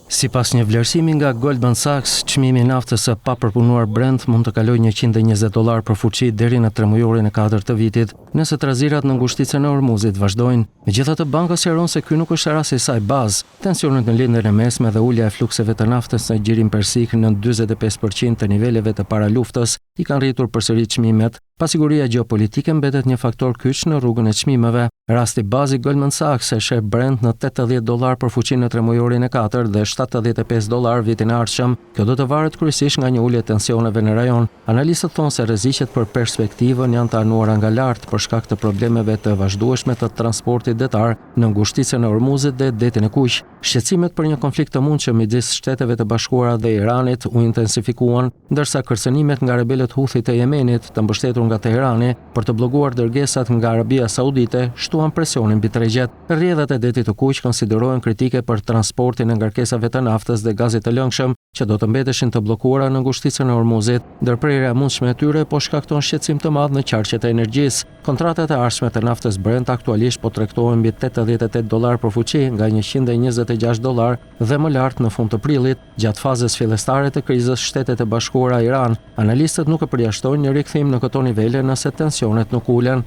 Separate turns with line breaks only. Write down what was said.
Sipas një vlerësimi nga Goldman Sachs, çmimi i naftës së papërpunuar Brent mund të kalojë $120 për fuqi deri në 3 mujorin e 4 të vitit, nëse trazirat në ngushticën e Hormuzit vazhdojnë. Megjithatë, banka sqaron se ky nuk është rasti i saj bazë. Tensionet në lindjen e mesme dhe ulja e flukseve të naftës në gjirin persik në 45% të niveleve të paraluftës i kanë rritur përsëri çmimet. Pasiguria gjeopolitike mbetet një faktor kyç në rrugën e çmimeve. Rasti bazë i Goldman Sachs e sheh Brent në $80 për fuqinë në 3 mujorin e 4 dhe $75 vitin e ardhshëm. Kjo do të varet kryesisht nga një ulje e tensioneve në rajon. Analistët thonë se rreziqet për perspektivën janë të anuara nga lart për shkak të problemeve të vazhdueshme të transportit detar në ngushticën e Hormuzit dhe detin e Kuq. Shqetësimet për një konflikt të mundshëm midis Shteteve të Bashkuara dhe Iranit u intensifikuan, ndërsa kërcënimet nga rebelët Houthi të Yemenit, të mbështetur nga Teherani për të bllokuar dërgesat nga Arabia Saudite, shtuan presionin mbi tregjet. Rrjedhat e detit të Kuq konsiderohen kritike për transportin e ngarkesave të naftës dhe gazit të lëngshëm, që do të mbeteshin të bllokuara në ngushticën e Hormuzit. Ndërprerja e mundshme e tyre po shkakton shqetësim të madh në qarqet e energjisë. Kontratat e ardhshme të naftës Brent aktualisht po tregtohen mbi $88 për fuqi nga $126 dhe më lart në fund të prillit, gjatë fazës fillestare të krizës Shtetet e Bashkuara Iran. Analistët nuk e përjashtojnë një rikthim në këto nivele nëse tensionet nuk ulen.